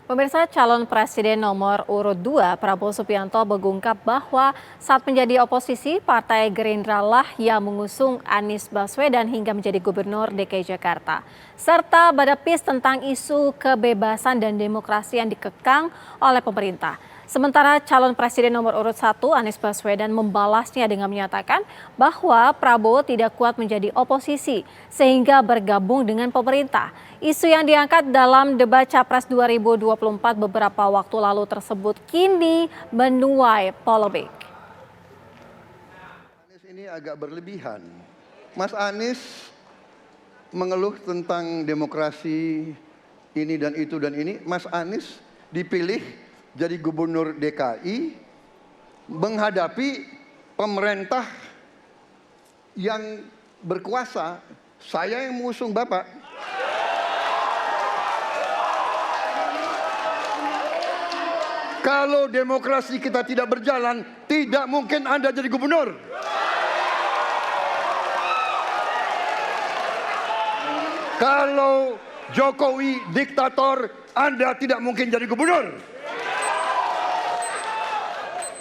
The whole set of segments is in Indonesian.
Pemirsa, calon presiden nomor urut 2 Prabowo Subianto mengungkap bahwa saat menjadi oposisi, Partai Gerindra lah yang mengusung Anies Baswedan hingga menjadi gubernur DKI Jakarta. Serta berlapis tentang isu kebebasan dan demokrasi yang dikekang oleh pemerintah. Sementara calon presiden nomor urut 1 Anies Baswedan membalasnya dengan menyatakan bahwa Prabowo tidak kuat menjadi oposisi sehingga bergabung dengan pemerintah. Isu yang diangkat dalam debat Capres 2024 beberapa waktu lalu tersebut kini menuai polemik. Anies ini agak berlebihan. Mas Anies mengeluh tentang demokrasi ini dan itu dan ini. Mas Anies dipilih jadi gubernur DKI menghadapi pemerintah yang berkuasa. Saya yang mengusung Bapak. Kalau demokrasi kita tidak berjalan, tidak mungkin Anda jadi gubernur. Kalau Jokowi diktator, Anda tidak mungkin jadi gubernur.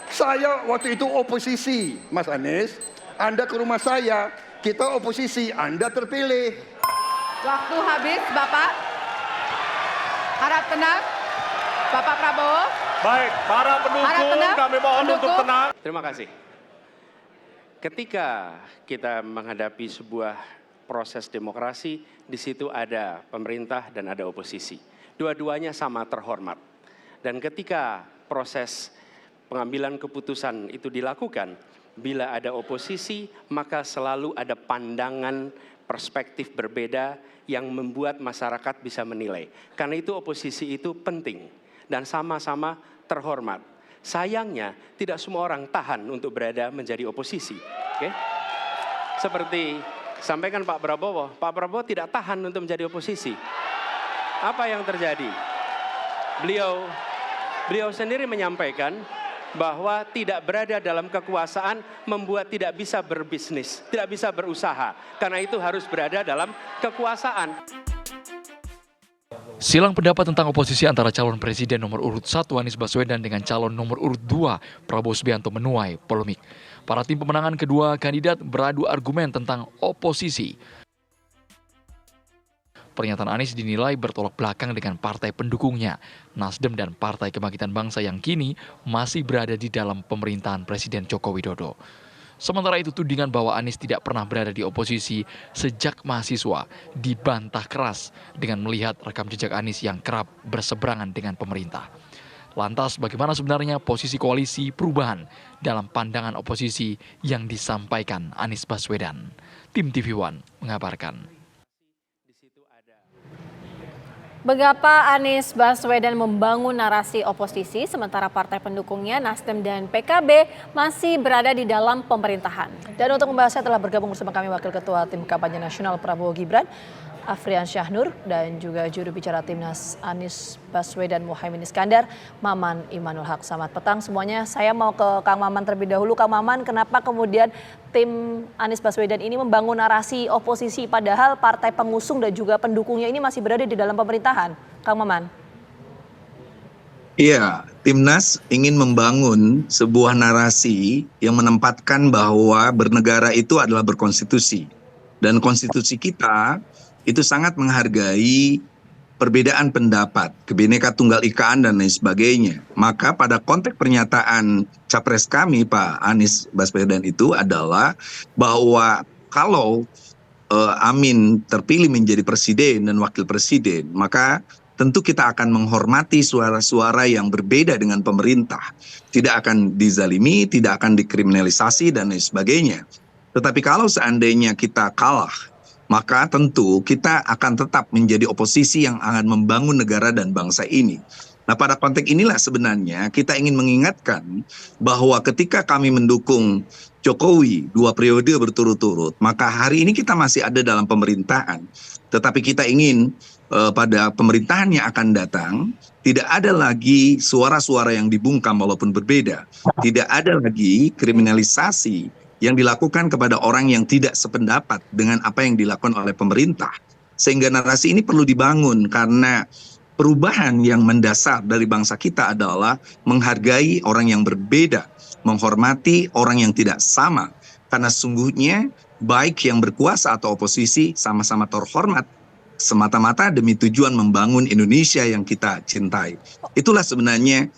Saya waktu itu oposisi, Mas Anies. Anda ke rumah saya, kita oposisi, Anda terpilih. Waktu habis, Bapak. Harap tenang, Bapak Prabowo. Baik, para pendukung kami mohon untuk tenang. Terima kasih. Ketika kita menghadapi sebuah proses demokrasi, di situ ada pemerintah dan ada oposisi. Dua-duanya sama terhormat. Dan ketika proses pengambilan keputusan itu dilakukan, bila ada oposisi, maka selalu ada pandangan perspektif berbeda yang membuat masyarakat bisa menilai. Karena itu oposisi itu penting dan sama-sama terhormat. Sayangnya tidak semua orang tahan untuk berada menjadi oposisi. Oke? Seperti sampaikan Pak Prabowo tidak tahan untuk menjadi oposisi. Apa yang terjadi? Beliau sendiri menyampaikan bahwa tidak berada dalam kekuasaan membuat tidak bisa berbisnis, tidak bisa berusaha. Karena itu harus berada dalam kekuasaan. Silang pendapat tentang oposisi antara calon presiden nomor urut 1 Anies Baswedan dengan calon nomor urut 2 Prabowo Subianto menuai polemik. Para tim pemenangan kedua kandidat beradu argumen tentang oposisi. Pernyataan Anies dinilai bertolak belakang dengan partai pendukungnya, Nasdem dan Partai Kebangkitan Bangsa yang kini masih berada di dalam pemerintahan Presiden Joko Widodo. Sementara itu tudingan bahwa Anies tidak pernah berada di oposisi sejak mahasiswa dibantah keras dengan melihat rekam jejak Anies yang kerap berseberangan dengan pemerintah. Lantas bagaimana sebenarnya posisi koalisi perubahan dalam pandangan oposisi yang disampaikan Anies Baswedan? Tim TV One mengabarkan. Mengapa Anies Baswedan membangun narasi oposisi sementara partai pendukungnya Nasdem dan PKB masih berada di dalam pemerintahan? Dan untuk membahasnya telah bergabung bersama kami Wakil Ketua Tim Kampanye Nasional Prabowo Gibran, Afrian Syahnur, dan juga juru bicara Timnas Anies Baswedan Muhaimin Iskandar, Maman Imanul Haq. Selamat petang semuanya. Saya mau ke Kang Maman terlebih dahulu. Kang Maman, kenapa kemudian tim Anies Baswedan ini membangun narasi oposisi padahal partai pengusung dan juga pendukungnya ini masih berada di dalam pemerintahan? Kang Maman. Iya, Timnas ingin membangun sebuah narasi yang menempatkan bahwa bernegara itu adalah berkonstitusi. Dan konstitusi kita itu sangat menghargai perbedaan pendapat, Bhinneka Tunggal Ika dan lain sebagainya. Maka pada konteks pernyataan capres kami Pak Anies Baswedan itu adalah bahwa kalau Amin terpilih menjadi presiden dan wakil presiden, maka tentu kita akan menghormati suara-suara yang berbeda dengan pemerintah. Tidak akan dizalimi, tidak akan dikriminalisasi dan lain sebagainya. Tetapi kalau seandainya kita kalah, maka tentu kita akan tetap menjadi oposisi yang akan membangun negara dan bangsa ini. Nah, pada konteks inilah sebenarnya kita ingin mengingatkan bahwa ketika kami mendukung Jokowi 2 periode berturut-turut, maka hari ini kita masih ada dalam pemerintahan. Tetapi kita ingin pada pemerintahan yang akan datang, tidak ada lagi suara-suara yang dibungkam walaupun berbeda. Tidak ada lagi kriminalisasi yang dilakukan kepada orang yang tidak sependapat dengan apa yang dilakukan oleh pemerintah. Sehingga narasi ini perlu dibangun karena perubahan yang mendasar dari bangsa kita adalah menghargai orang yang berbeda, menghormati orang yang tidak sama. Karena sungguhnya baik yang berkuasa atau oposisi sama-sama terhormat semata-mata demi tujuan membangun Indonesia yang kita cintai. Itulah sebenarnya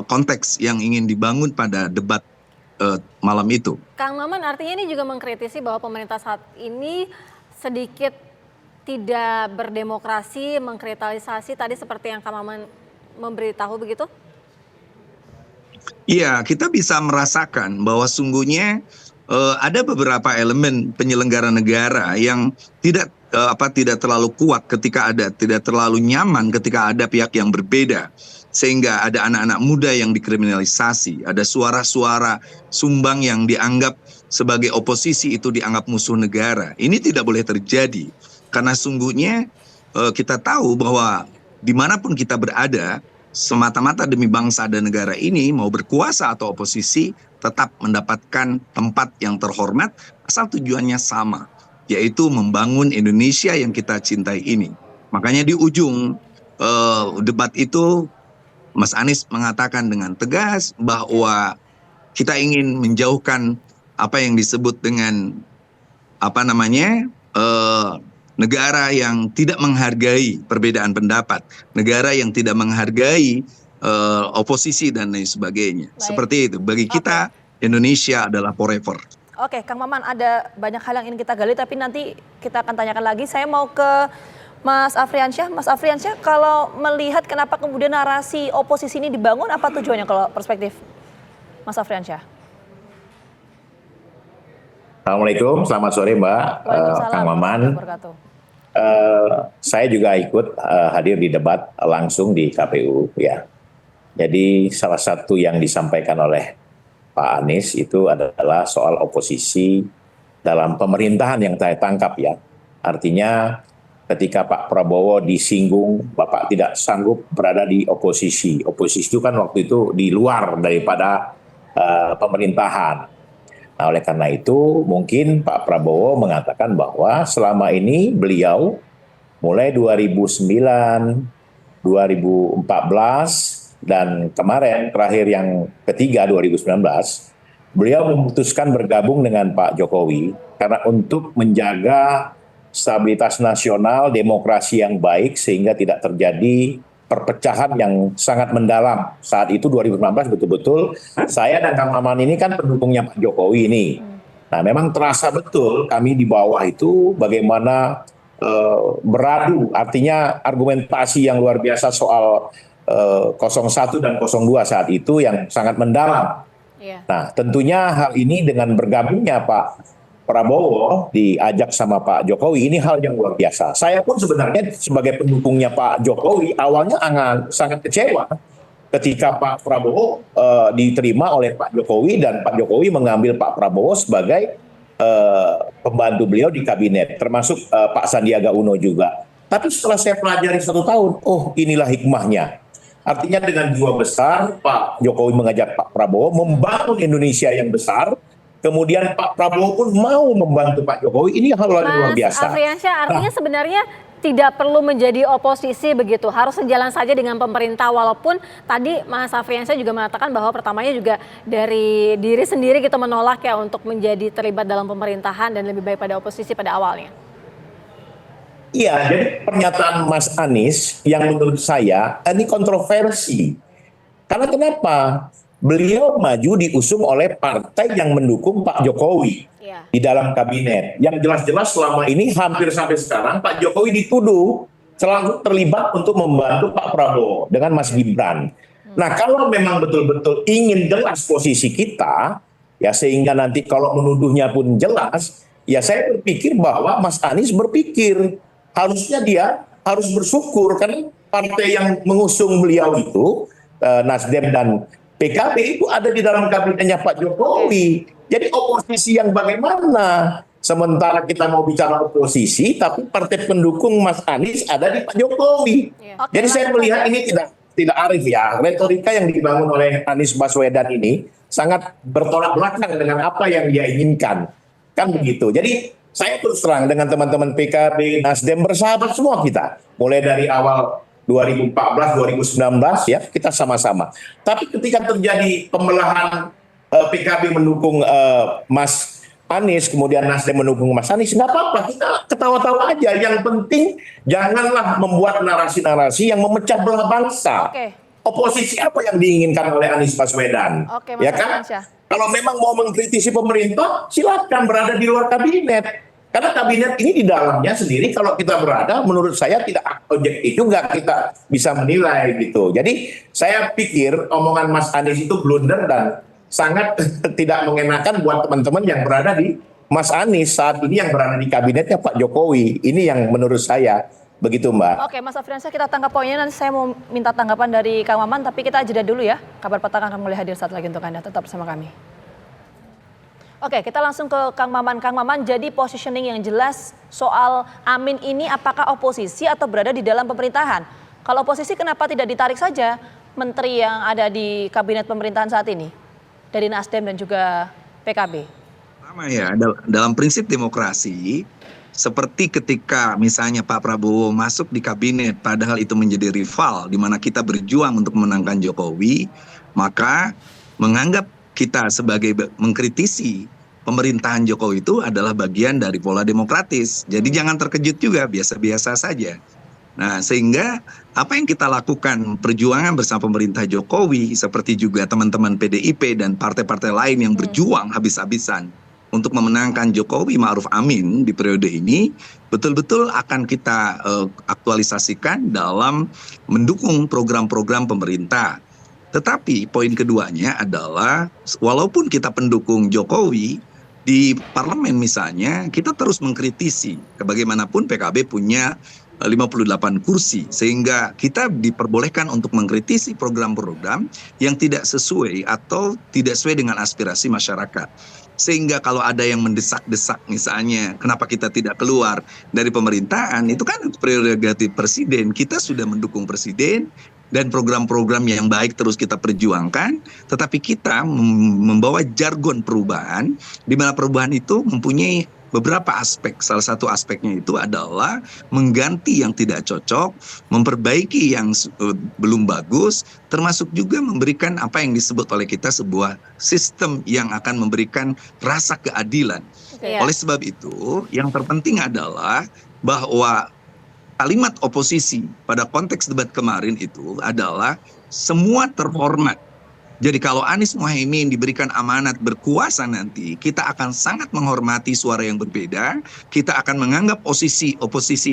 konteks yang ingin dibangun pada debat malam itu. Kang Maman, artinya ini juga mengkritisi bahwa pemerintah saat ini sedikit tidak berdemokrasi, mengkritalisasi tadi seperti yang Kang Maman memberitahu begitu? Iya, kita bisa merasakan bahwa sungguhnya ada beberapa elemen penyelenggara negara yang tidak terlalu kuat ketika tidak terlalu nyaman ketika ada pihak yang berbeda. Sehingga ada anak-anak muda yang dikriminalisasi, ada suara-suara sumbang yang dianggap sebagai oposisi itu dianggap musuh negara. Ini tidak boleh terjadi, karena sungguhnya kita tahu bahwa dimanapun kita berada, semata-mata demi bangsa dan negara ini, mau berkuasa atau oposisi, tetap mendapatkan tempat yang terhormat, asal tujuannya sama, yaitu membangun Indonesia yang kita cintai ini. Makanya di ujung debat itu, Mas Anies mengatakan dengan tegas bahwa kita ingin menjauhkan apa yang disebut dengan negara yang tidak menghargai perbedaan pendapat, negara yang tidak menghargai oposisi dan lain sebagainya. Baik. Seperti itu. Bagi kita Indonesia adalah forever. Oke, Kang Maman, ada banyak hal yang ingin kita gali, tapi nanti kita akan tanyakan lagi. Saya mau ke Mas Afriansyah. Mas Afriansyah, kalau melihat kenapa kemudian narasi oposisi ini dibangun, apa tujuannya kalau perspektif Mas Afriansyah? Assalamualaikum, selamat sore Mbak, Kang Maman. Saya juga ikut hadir di debat langsung di KPU ya. Jadi salah satu yang disampaikan oleh Pak Anies itu adalah soal oposisi dalam pemerintahan yang saya tangkap ya. Artinya ketika Pak Prabowo disinggung, Bapak tidak sanggup berada di oposisi. Oposisi itu kan waktu itu di luar daripada pemerintahan. Nah, oleh karena itu mungkin Pak Prabowo mengatakan bahwa selama ini beliau mulai 2009, 2014, dan kemarin terakhir yang ketiga 2019, beliau memutuskan bergabung dengan Pak Jokowi karena untuk menjaga stabilitas nasional, demokrasi yang baik sehingga tidak terjadi perpecahan yang sangat mendalam. Saat itu 2019 betul-betul saya dan Kang Maman ini kan pendukungnya Pak Jokowi ini. Nah, memang terasa betul kami di bawah itu bagaimana beradu, artinya argumentasi yang luar biasa soal 01 dan 02 saat itu yang sangat mendalam. Nah, tentunya hal ini dengan bergabungnya Pak Prabowo diajak sama Pak Jokowi, ini hal yang luar biasa. Saya pun sebenarnya sebagai pendukungnya Pak Jokowi awalnya sangat kecewa ketika Pak Prabowo diterima oleh Pak Jokowi dan Pak Jokowi mengambil Pak Prabowo sebagai pembantu beliau di kabinet, termasuk Pak Sandiaga Uno juga. Tapi setelah saya pelajari 1 tahun, oh inilah hikmahnya. Artinya dengan jiwa besar Pak Jokowi mengajak Pak Prabowo membangun Indonesia yang besar. Kemudian Pak Prabowo pun mau membantu Pak Jokowi, ini hal luar biasa. Mas Afriansyah, artinya sebenarnya tidak perlu menjadi oposisi begitu, harus sejalan saja dengan pemerintah, walaupun tadi Mas Afriansyah juga mengatakan bahwa pertamanya juga dari diri sendiri kita menolak ya untuk menjadi terlibat dalam pemerintahan dan lebih baik pada oposisi pada awalnya. Iya, jadi pernyataan Mas Anies yang menurut saya ini kontroversi. Karena kenapa? Beliau maju diusung oleh partai yang mendukung Pak Jokowi di dalam kabinet. Yang jelas-jelas selama ini hampir sampai sekarang Pak Jokowi dituduh selalu terlibat untuk membantu Pak Prabowo dengan Mas Gibran. Nah, kalau memang betul-betul ingin jelas posisi kita, ya sehingga nanti kalau menuduhnya pun jelas, ya saya berpikir bahwa Mas Anies berpikir harusnya dia harus bersyukur karena partai yang mengusung beliau itu Nasdem dan PKB itu ada di dalam kabinetnya Pak Jokowi. Jadi oposisi yang bagaimana? Sementara kita mau bicara oposisi, tapi partai pendukung Mas Anies ada di Pak Jokowi. Jadi saya melihat ini tidak arif ya. Retorika yang dibangun oleh Anies Baswedan ini sangat bertolak belakang dengan apa yang dia inginkan. Kan begitu. Jadi saya terus terang dengan teman-teman PKB, Nasdem bersahabat semua kita. Mulai dari awal 2014, 2019 ya kita sama-sama. Tapi ketika terjadi pembelahan PKB mendukung Mas Anies, kemudian Nasdem mendukung Mas Anies, nggak apa-apa, kita ketawa-tawa aja. Yang penting janganlah membuat narasi-narasi yang memecah belah bangsa. Oposisi apa yang diinginkan oleh Anies Baswedan? Mas Ya kan? Afriansyah. Kalau memang mau mengkritisi pemerintah, silakan berada di luar kabinet. Karena kabinet ini di dalamnya sendiri kalau kita berada, menurut saya tidak objektif juga kita bisa menilai gitu. Jadi saya pikir omongan Mas Anies itu blunder dan sangat tidak mengenakan buat teman-teman yang berada di Mas Anies saat ini yang berada di kabinetnya Pak Jokowi. Ini yang menurut saya begitu, Mbak. Oke, Mas Afriansyah, kita tangkap poinnya. Nanti saya mau minta tanggapan dari Kang Maman, tapi kita jeda dulu ya. Kabar Petang akan mulai hadir saat lagi untuk Anda. Tetap bersama kami. Oke, kita langsung ke Kang Maman. Kang Maman, jadi positioning yang jelas soal Amin ini apakah oposisi atau berada di dalam pemerintahan? Kalau oposisi kenapa tidak ditarik saja menteri yang ada di kabinet pemerintahan saat ini? Dari Nasdem dan juga PKB. Pertama ya, dalam prinsip demokrasi, seperti ketika misalnya Pak Prabowo masuk di kabinet padahal itu menjadi rival di mana kita berjuang untuk memenangkan Jokowi, maka menganggap kita sebagai mengkritisi pemerintahan Jokowi itu adalah bagian dari pola demokratis. Jadi jangan terkejut juga, biasa-biasa saja. Nah, sehingga apa yang kita lakukan perjuangan bersama pemerintah Jokowi seperti juga teman-teman PDIP dan partai-partai lain yang berjuang habis-habisan untuk memenangkan Jokowi Ma'ruf Amin di periode ini betul-betul akan kita aktualisasikan dalam mendukung program-program pemerintah. Tetapi poin keduanya adalah walaupun kita pendukung Jokowi di parlemen misalnya, kita terus mengkritisi. Bagaimanapun PKB punya 58 kursi, sehingga kita diperbolehkan untuk mengkritisi program-program yang tidak sesuai atau tidak sesuai dengan aspirasi masyarakat. Sehingga kalau ada yang mendesak-desak misalnya, kenapa kita tidak keluar dari pemerintahan, itu kan prerogatif presiden. Kita sudah mendukung presiden, dan program-program yang baik terus kita perjuangkan, tetapi kita membawa jargon perubahan, di mana perubahan itu mempunyai beberapa aspek. Salah satu aspeknya itu adalah mengganti yang tidak cocok, memperbaiki yang belum bagus, termasuk juga memberikan apa yang disebut oleh kita sebuah sistem yang akan memberikan rasa keadilan. Oleh sebab itu, yang terpenting adalah bahwa kalimat oposisi pada konteks debat kemarin itu adalah semua terhormat. Jadi kalau Anies Mohaimin diberikan amanat berkuasa nanti, kita akan sangat menghormati suara yang berbeda. Kita akan menganggap oposisi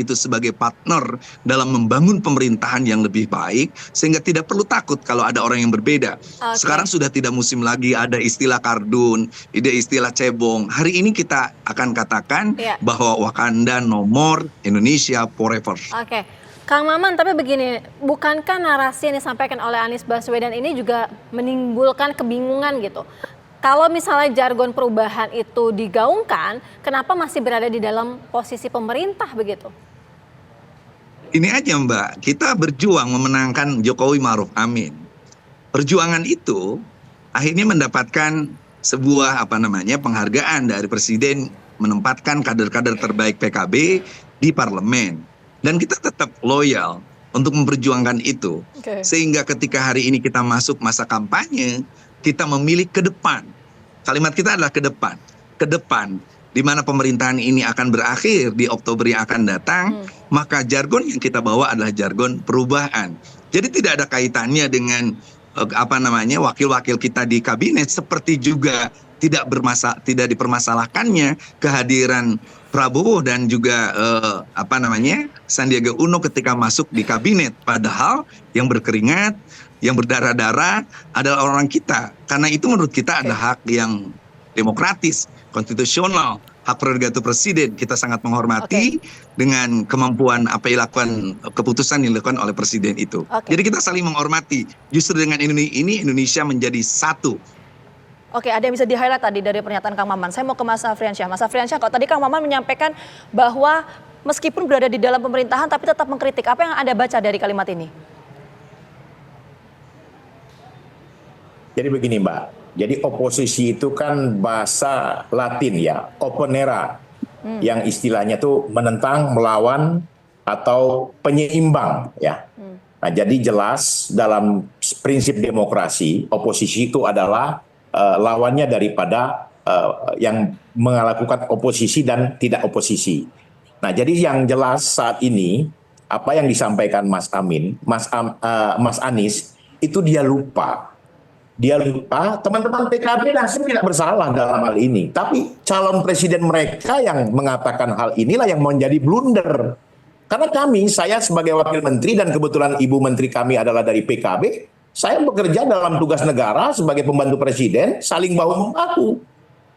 itu sebagai partner dalam membangun pemerintahan yang lebih baik, sehingga tidak perlu takut kalau ada orang yang berbeda. Sekarang sudah tidak musim lagi ada istilah kardun, ada istilah cebong. Hari ini kita akan katakan bahwa Wakanda no more, Indonesia forever. Kang Maman, tapi begini, bukankah narasi yang disampaikan oleh Anies Baswedan ini juga menimbulkan kebingungan gitu? Kalau misalnya jargon perubahan itu digaungkan, kenapa masih berada di dalam posisi pemerintah begitu? Ini aja Mbak, kita berjuang memenangkan Jokowi Ma'ruf Amin. Perjuangan itu akhirnya mendapatkan sebuah penghargaan dari Presiden menempatkan kader-kader terbaik PKB di parlemen. Dan kita tetap loyal untuk memperjuangkan itu. Sehingga ketika hari ini kita masuk masa kampanye, kita memilih ke depan. Kalimat kita adalah ke depan. Ke depan, di mana pemerintahan ini akan berakhir di Oktober yang akan datang, maka jargon yang kita bawa adalah jargon perubahan. Jadi tidak ada kaitannya dengan wakil-wakil kita di kabinet, seperti juga tidak dipermasalahkannya kehadiran Prabowo dan juga Sandiaga Uno ketika masuk di kabinet. Padahal yang berkeringat, yang berdarah-darah adalah orang kita. Karena itu menurut kita ada hak yang demokratis, konstitusional, hak prerogatif presiden. Kita sangat menghormati dengan kemampuan apa yang dilakukan, keputusan yang dilakukan oleh presiden itu. Jadi kita saling menghormati. Justru dengan ini Indonesia menjadi satu. Oke, ada yang bisa di-highlight tadi dari pernyataan Kang Maman. Saya mau ke Mas Afriansyah. Mas Afriansyah, kalau tadi Kang Maman menyampaikan bahwa meskipun berada di dalam pemerintahan tapi tetap mengkritik. Apa yang Anda baca dari kalimat ini? Jadi begini Mbak, jadi oposisi itu kan bahasa Latin ya, opponere, yang istilahnya tuh menentang, melawan, atau penyeimbang ya. Nah, jadi jelas dalam prinsip demokrasi, oposisi itu adalah lawannya daripada yang melakukan oposisi dan tidak oposisi. Nah, jadi yang jelas saat ini apa yang disampaikan Mas Anies itu dia lupa. Dia lupa teman-teman PKB langsung tidak bersalah dalam hal ini. Tapi calon presiden mereka yang mengatakan hal inilah yang menjadi blunder. Karena saya sebagai wakil menteri dan kebetulan ibu menteri kami adalah dari PKB, saya bekerja dalam tugas negara sebagai pembantu presiden, saling bahu-membahu.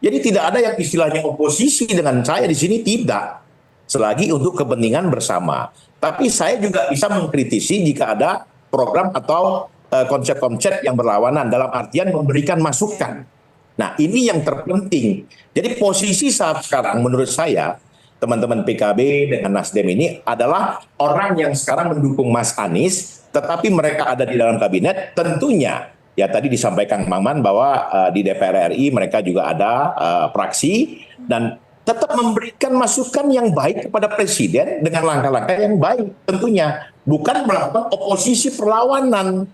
Jadi tidak ada yang istilahnya oposisi dengan saya di sini, tidak. Selagi untuk kepentingan bersama. Tapi saya juga bisa mengkritisi jika ada program atau konsep-konsep yang berlawanan dalam artian memberikan masukan. Nah, ini yang terpenting. Jadi posisi saat sekarang menurut saya, teman-teman PKB dengan Nasdem ini adalah orang yang sekarang mendukung Mas Anies, tetapi mereka ada di dalam kabinet, tentunya ya tadi disampaikan Maman bahwa di DPR RI mereka juga ada fraksi dan tetap memberikan masukan yang baik kepada presiden dengan langkah-langkah yang baik tentunya, bukan melakukan oposisi perlawanan.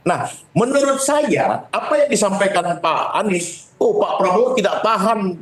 Nah, menurut saya apa yang disampaikan Pak Anies, Pak Prabowo tidak tahan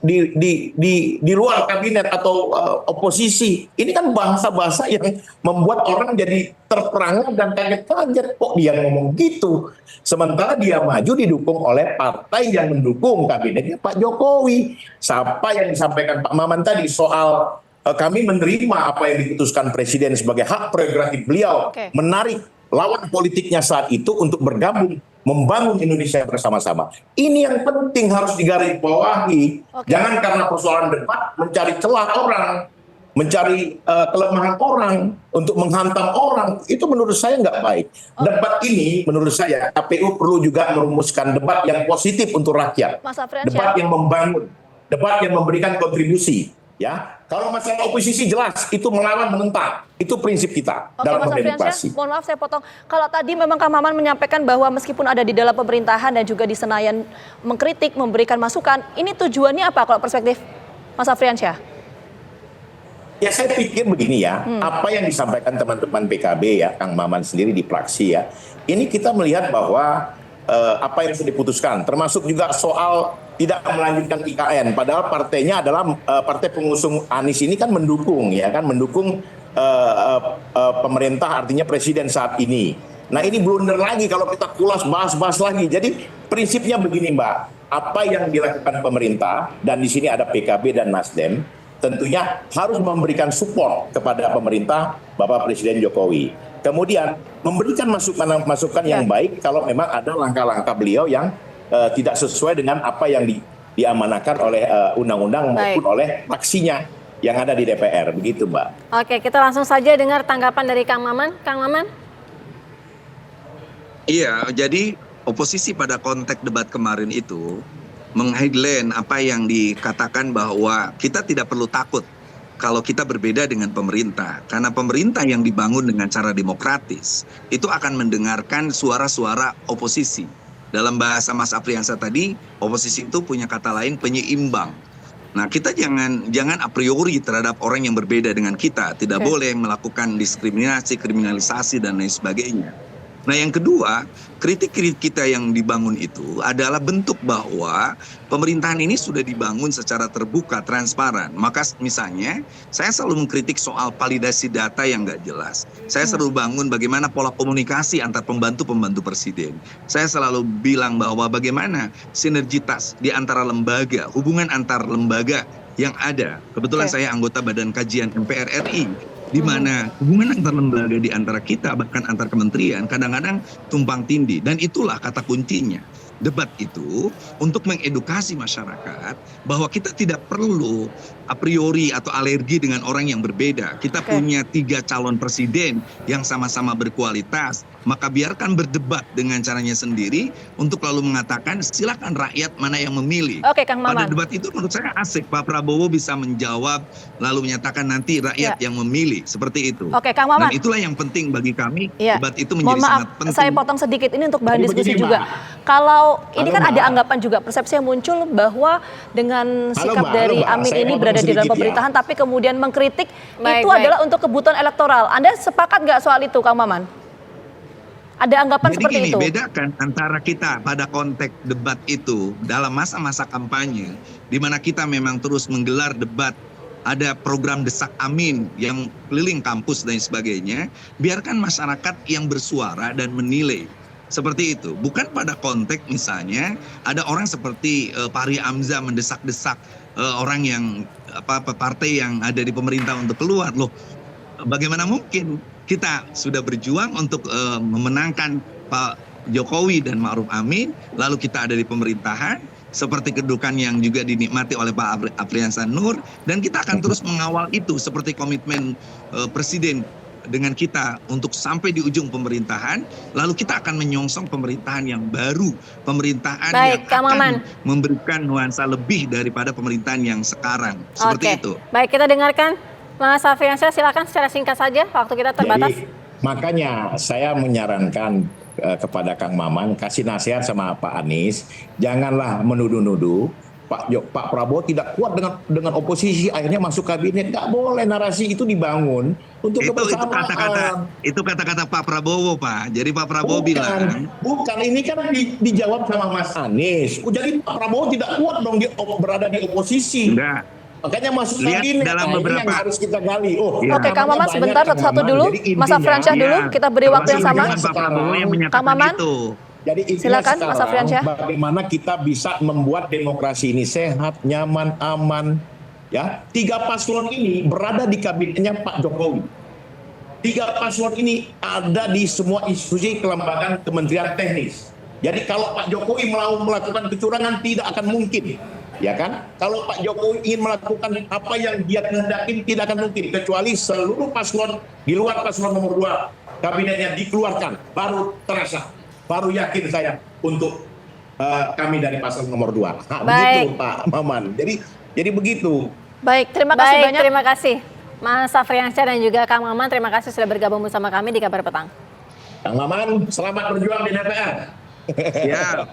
di luar kabinet atau oposisi. Ini kan bahasa-bahasa yang membuat orang jadi terperangah dan kaget-kaget. Kok dia ngomong gitu? Sementara dia maju didukung oleh partai yang mendukung kabinetnya Pak Jokowi. Siapa yang disampaikan Pak Maman tadi soal kami menerima apa yang diputuskan Presiden sebagai hak prerogatif beliau, menarik lawan politiknya saat itu untuk bergabung membangun Indonesia bersama-sama. Ini yang penting harus digarisbawahi. Jangan karena persoalan debat mencari celah orang, mencari kelemahan orang untuk menghantam orang. Itu menurut saya nggak baik. Debat ini menurut saya KPU perlu juga merumuskan debat yang positif untuk rakyat. Debat yang membangun, debat yang memberikan kontribusi. Ya, kalau masalah oposisi jelas itu melawan menentang, itu prinsip kita dalam berdemokrasi. Mohon maaf saya potong. Kalau tadi memang Kang Maman menyampaikan bahwa meskipun ada di dalam pemerintahan dan juga di Senayan mengkritik, memberikan masukan, ini tujuannya apa kalau perspektif Mas Afriansyah? Ya saya pikir begini ya, apa yang disampaikan teman-teman PKB ya, Kang Maman sendiri di fraksi ya, ini kita melihat bahwa apa yang sudah diputuskan, termasuk juga soal tidak melanjutkan IKN, padahal partainya adalah partai pengusung Anies ini kan mendukung ya kan, mendukung pemerintah artinya presiden saat ini. Nah ini blunder lagi kalau kita kulas bahas-bahas lagi. Jadi prinsipnya begini Mbak, apa yang dilakukan pemerintah dan di sini ada PKB dan Nasdem, tentunya harus memberikan support kepada pemerintah Bapak Presiden Jokowi. Kemudian memberikan masukan yang baik kalau memang ada langkah-langkah beliau yang tidak sesuai dengan apa yang diamanahkan oleh undang-undang maupun oleh fraksinya yang ada di DPR. Begitu Mbak. Oke, kita langsung saja dengar tanggapan dari Kang Maman. Kang Maman? Iya, jadi oposisi pada konteks debat kemarin itu meng-headline apa yang dikatakan bahwa kita tidak perlu takut kalau kita berbeda dengan pemerintah. Karena pemerintah yang dibangun dengan cara demokratis itu akan mendengarkan suara-suara oposisi. Dalam bahasa Mas Afriansyah tadi, oposisi itu punya kata lain penyeimbang. Nah, kita jangan a priori terhadap orang yang berbeda dengan kita. Tidak boleh melakukan diskriminasi, kriminalisasi, dan lain sebagainya. Nah, yang kedua, kritik-kritik kita yang dibangun itu adalah bentuk bahwa pemerintahan ini sudah dibangun secara terbuka, transparan. Maka misalnya, saya selalu mengkritik soal validasi data yang nggak jelas. Saya selalu bangun bagaimana pola komunikasi antar pembantu-pembantu presiden. Saya selalu bilang bahwa bagaimana sinergitas di antara lembaga, hubungan antar lembaga yang ada. Kebetulan saya anggota Badan Kajian MPR RI. Di mana hubungan antar lembaga di antara kita bahkan antar kementerian kadang-kadang tumpang tindih, dan itulah kata kuncinya. Debat itu untuk mengedukasi masyarakat bahwa kita tidak perlu a priori atau alergi dengan orang yang berbeda. Kita punya 3 calon presiden yang sama-sama berkualitas, maka biarkan berdebat dengan caranya sendiri untuk lalu mengatakan silakan rakyat mana yang memilih. Oke, Kang Maman. Pada debat itu menurut saya asik, Pak Prabowo bisa menjawab lalu menyatakan nanti rakyat yang memilih, seperti itu. Oke, Kang Maman. Dan itulah yang penting bagi kami, Ya. debat itu Mohon menjadi maaf, sangat penting. saya potong sedikit ini untuk bahan Jadi diskusi begini, juga. Mbak. Kalau ini Halo, kan ada Mbak. anggapan juga, persepsi yang muncul bahwa dengan sikap Mbak. dari Mbak. Amin Saya ini potong berada di dalam sedikit ya. pemerintahan, tapi kemudian mengkritik Baik, itu baik. adalah untuk kebutuhan elektoral. Anda sepakat nggak soal itu, Kang Maman? Ada anggapan Jadi seperti gini, itu? bedakan antara kita pada konteks debat itu dalam masa-masa kampanye, di mana kita memang terus menggelar debat, ada program desak Amin yang keliling kampus dan sebagainya, biarkan masyarakat yang bersuara dan menilai. Seperti itu, bukan pada konteks misalnya ada orang seperti Fahri Hamzah mendesak-desak orang yang partai yang ada di pemerintah untuk keluar. Loh, bagaimana mungkin? Kita sudah berjuang untuk memenangkan Pak Jokowi dan Ma'ruf Amin, lalu kita ada di pemerintahan, seperti kedudukan yang juga dinikmati oleh Pak Afriansyah Nur, dan kita akan terus mengawal itu seperti komitmen Presiden dengan kita untuk sampai di ujung pemerintahan, lalu kita akan menyongsong pemerintahan yang baru, pemerintahan yang Baik, Kang Maman. akan memberikan nuansa lebih daripada pemerintahan yang sekarang. Seperti Oke. itu. Baik, kita dengarkan Mas Afriansyah, silakan secara singkat saja, waktu kita terbatas. Jadi, makanya saya menyarankan kepada Kang Maman, kasih nasihat sama Pak Anies, janganlah menuduh-nuduh Pak Prabowo tidak kuat dengan oposisi, akhirnya masuk kabinet. Nggak boleh, narasi itu dibangun untuk kebersamaan. Itu kata-kata Pak Prabowo, Pak. Jadi Pak Prabowo bilang, Bukan, ini kan dijawab sama Mas Anies. Jadi Pak Prabowo tidak kuat dong berada di oposisi. enggak. Makanya masuk Lihat kabinet. dalam Nah, ini beberapa- yang harus kita gali. Oke, Kang Maman sebentar, satu-satu dulu. Mas Afriansyah dulu, Iya, kita beri waktu yang sama. termasuk Pak Prabowo yang menyatakan Kang Maman. itu. Jadi intinya Silakan, Mas sekarang, Afriansyah. bagaimana kita bisa membuat demokrasi ini sehat, nyaman, aman. Ya, 3 paslon ini berada di kabinetnya Pak Jokowi. 3 paslon ini ada di semua institusi kelembagaan kementerian teknis. Jadi kalau Pak Jokowi mau melakukan kecurangan tidak akan mungkin. Ya kan? Kalau Pak Jokowi ingin melakukan apa yang dia kehendaki tidak akan mungkin, kecuali seluruh paslon di luar paslon nomor 2 kabinetnya dikeluarkan, baru terasa, baru yakin saya untuk kami dari paslon nomor 2. Nah, begitu Pak Maman. Jadi begitu. Baik, terima kasih Baik, banyak. terima kasih. Mas Afriansyah dan juga Kang Maman, terima kasih sudah bergabung bersama kami di Kabar Petang. Kang Maman, selamat berjuang di DPR. Ya.